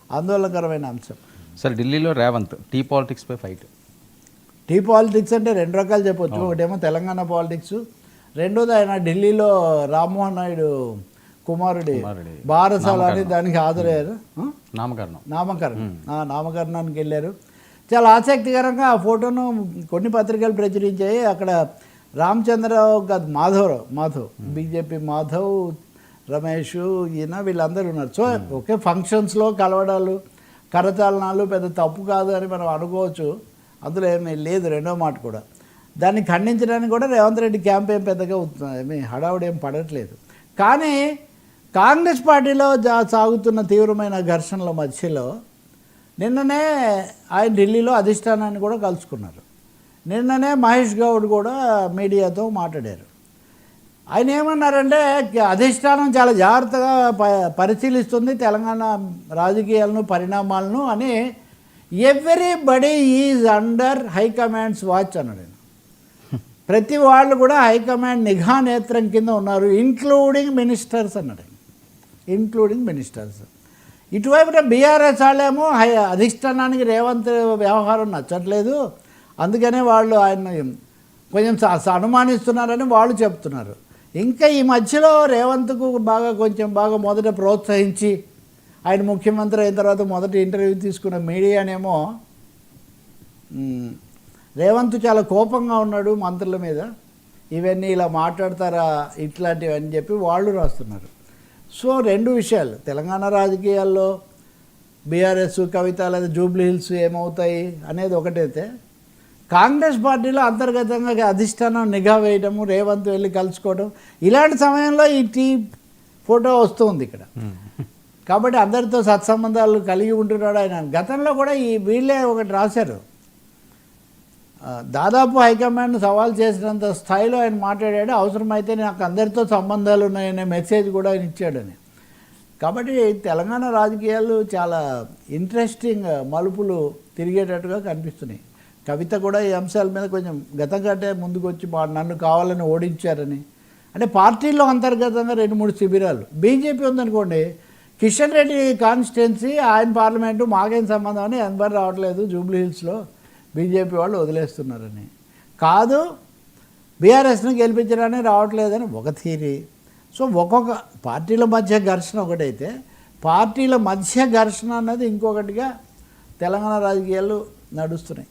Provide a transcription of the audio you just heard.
ఆందోళనకరమైన అంశం. సార్ ఢిల్లీలో రేవంత్ టీ పాలిటిక్స్పై ఫైట్. టీ పాలిటిక్స్ అంటే రెండు రకాలు చెప్పొచ్చు. ఒకటేమో తెలంగాణ పాలిటిక్స్, రెండోది ఆయన ఢిల్లీలో రామ్మోహన్ నాయుడు కుమారుడి బారసాల అని దానికి హాజరయ్యారు. నామకరణానికి వెళ్ళారు. చాలా ఆసక్తికరంగా ఆ ఫోటోను కొన్ని పత్రికలు ప్రచురించాయి. అక్కడ రామచంద్రరావు కాదు, మాధవ్ బీజేపీ మాధవ్, రమేష్, ఈయన వీళ్ళందరూ ఉన్నారు. సో ఒకే ఫంక్షన్స్లో కలవడాలు, కరచాలనాలు పెద్ద తప్పు కాదు అని మనం అనుకోవచ్చు. అందులో ఏమీ లేదు. రెండో మాట కూడా దాన్ని ఖండించడానికి కూడా రేవంత్ రెడ్డి క్యాంపెయిన్ పెద్దగా ఏమీ హడావుడి ఏం పడట్లేదు. కానీ కాంగ్రెస్ పార్టీలో సాగుతున్న తీవ్రమైన ఘర్షణల మధ్యలో నిన్ననే ఆయన ఢిల్లీలో అధిష్టానాన్ని కూడా కలుసుకున్నారు. నిన్ననే మహేష్ గౌడ్ కూడా మీడియాతో మాట్లాడారు. ఆయన ఏమన్నారంటే అధిష్టానం చాలా జాగ్రత్తగా పరిశీలిస్తుంది తెలంగాణ రాజకీయాలను, పరిణామాలను అని. Everybody is under high command's watch అన్నాడు. ప్రతి వాళ్ళు కూడా హైకమాండ్ నిఘా నేత్రం కింద ఉన్నారు, ఇంక్లూడింగ్ మినిస్టర్స్ అన్నాడు. Including ministers. ఇటువైపున బీఆర్ఎస్ వాళ్ళేమో అధిష్టానానికి రేవంత్ వ్యవహారం నచ్చట్లేదు, అందుకనే వాళ్ళు ఆయన కొంచెం అనుమానిస్తున్నారని వాళ్ళు చెప్తున్నారు. ఇంకా ఈ మధ్యలో రేవంత్కు బాగా మొదట ప్రోత్సహించి ఆయన ముఖ్యమంత్రి అయిన తర్వాత మొదటి ఇంటర్వ్యూ తీసుకున్న మీడియానేమో రేవంత్ చాలా కోపంగా ఉన్నాడు మంత్రుల మీద, ఇవన్నీ ఇలా మాట్లాడతారా ఇట్లాంటివి అని చెప్పి వాళ్ళు రాస్తున్నారు. సో రెండు విషయాలు, తెలంగాణ రాజకీయాల్లో బీఆర్ఎస్, కవిత లేదా జూబ్లీ హిల్స్ ఏమవుతాయి అనేది ఒకటైతే, కాంగ్రెస్ పార్టీలో అంతర్గతంగా అధిష్టానం నిఘా వేయడము, రేవంత్ వెళ్ళి కలుసుకోవడం, ఇలాంటి సమయంలో ఈ టీ ఫోటో వస్తుంది ఇక్కడ. కాబట్టి అందరితో సత్సంబంధాలు కలిగి ఉంటున్నాడు ఆయన. గతంలో కూడా వీళ్ళే ఒకటి రాశారు, దాదాపు హైకమాండ్ సవాల్ చేసినంత స్థాయిలో ఆయన మాట్లాడాడు. అవసరమైతే నాకు అందరితో సంబంధాలు ఉన్నాయనే మెసేజ్ కూడా ఆయన ఇచ్చాడని. కాబట్టి తెలంగాణ రాజకీయాలు చాలా ఇంట్రెస్టింగ్ మలుపులు తిరిగేటట్టుగా కనిపిస్తున్నాయి. కవిత కూడా ఈ అంశాల మీద కొంచెం గతం కంటే ముందుకు వచ్చి నన్ను కావాలని ఓడించారని, అంటే పార్టీలో అంతర్గతంగా 2-3 శిబిరాలు. బీజేపీ ఉందనుకోండి, కిషన్ రెడ్డి కాన్స్టిట్యున్సీ ఆయన పార్లమెంటు మాకేం సంబంధం అని ఎవరు రావట్లేదు, జూబ్లీ హిల్స్లో బీజేపీ వాళ్ళు వదిలేస్తున్నారని, కాదు బీఆర్ఎస్ను గెలిపించడానికి రావట్లేదని ఒక థీరీ. సో ఒక్కొక్క పార్టీల మధ్య ఘర్షణ ఒకటైతే, పార్టీల మధ్య ఘర్షణ అన్నది ఇంకొకటిగా తెలంగాణ రాజకీయాలు నడుస్తున్నాయి.